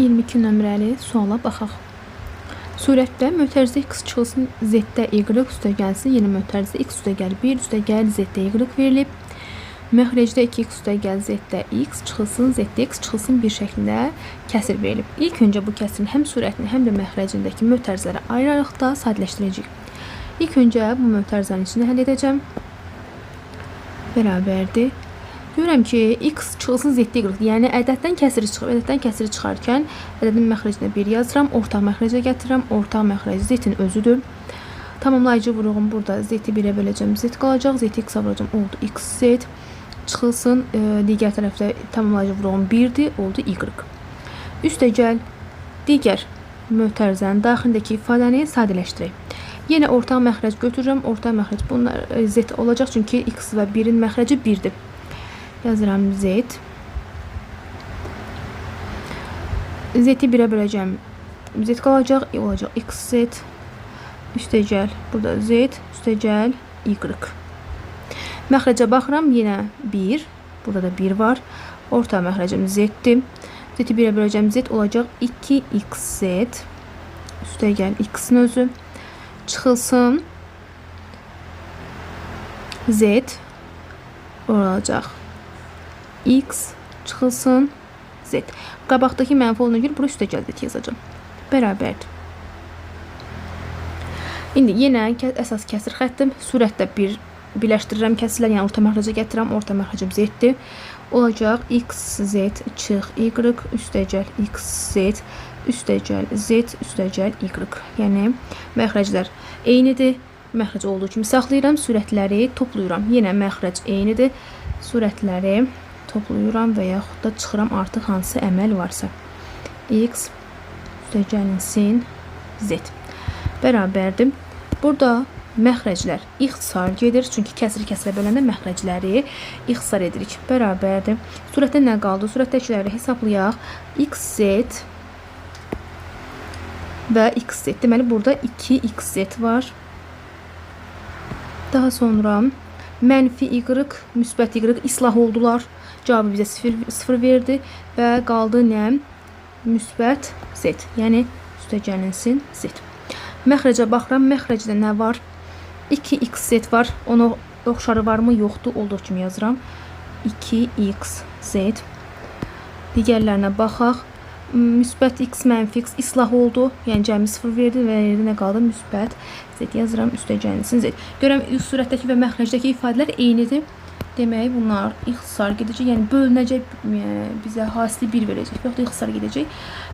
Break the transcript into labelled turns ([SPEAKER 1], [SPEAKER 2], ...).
[SPEAKER 1] 22 nömrəli suala baxaq. Surətdə mötərizə x çıxılsın z-də y üstə gəlsin. Yenə mötərizə x üstə gəl 1 üstə gəl z-də y verilib. Məxrəcdə 2x üstə gəl z-də x çıxılsın z-də x çıxılsın bir şəklində kəsir verilib. İlk öncə bu kəsirin həm surətini, həm də məxrəcindəki mötərizələri ayıraraq da sadələşdirəcəyik. İlk öncə bu mötərizənin içini həll edəcəm. Bərabərdir. Görürəm ki, x çıxılsın z-də y, yəni ədəddən kəsiri çıxır. Ədəddən kəsiri çıxarkən ədədin məxrəcinə 1 yazıram, ortaq məxrəcə gətirirəm. Ortaq məxrəc z-in özüdür. Tamamlayıcı vuruğum burada z-i 1-ə böləcəm, z qalacaq. Z-i x-a vuracam, oldu x-z. Çıxılsın, digər tərəfdə tamamlayıcı vuruğum 1-dir, oldu y. Üstə gəl, digər mötərizənin daxilindəki ifadəni sadələşdirək. Yenə ortaq məxrəc götürürəm. Ortaq məxrəc bunlar z olacaq, çünki x və 1-in məxrəci 1-dir. Yazıram z. Z-i 1-ə böləcəm. Z qalacaq, olacaq xz. Üstə gəl, burada z, üstə gəl y. Məxrəcə baxıram, yenə 1. Burada da 1 var. Orta məxrəcim z-dir. Z-i 1-ə böləcəm, z olacaq 2xz. Üstə gəl x-in özü. Çıxılsın z olacaq x, çıxılsın z. Qabaqdakı mənfi olduğuna görə bura üstə gəl z yazacağım. Bərabərdir. İndi yenə əsas kəsir xəttim. Surətdə birləşdirirəm kəsirlər, yəni orta məxrəcə gətirirəm. Orta məxrəcim z-dir. Olacaq xz çıx y, üstə gəl xz, üstə gəl z, üstə gəl y. Yəni məxrəclər eynidir. Məxrəc olduğu kimi saxlayıram, surətləri toplayıram. Yenə məxrəc eynidir. Surətləri toplayıram və yaxud da çıxıram artıq hansı əməl varsa. X üstə gəlinsin z. Bərabərdir. Burada məxrəclər ixtisar gedir. Çünki kəsir-kəsirə böləndə məxrəcləri ixtisar edirik. Bərabərdir. Surətdə nə qaldı? Surətdəkiləri hesablayaq. xz və xz. Deməli, burada 2xz var. Daha sonra mənfi y, müsbət y islah oldular. Cavabı bizə 0 verdi və qaldı nə? Müsbət z. Yəni, üstə gəlinsin z. Məxrəcə baxıram. Məxrəcdə nə var? 2xz var. Ona oxşarı varmı? Yoxdur. Olduğu kimi yazıram. 2xz. Digərlərinə baxaq. Müsbət x, mənfi x islah oldu. Yəni, cəmi 0 verdi və yerinə qaldı müsbət z. Yazıram, üstə gəlinsin z. Görəm, surətdəki və məxrəcdəki ifadələr eynidir. Demək, bunlar ixtisar gedəcək. Yəni, bölünəcək bizə hasili 1 verəcək. Yoxdur, ixtisar gedəcək.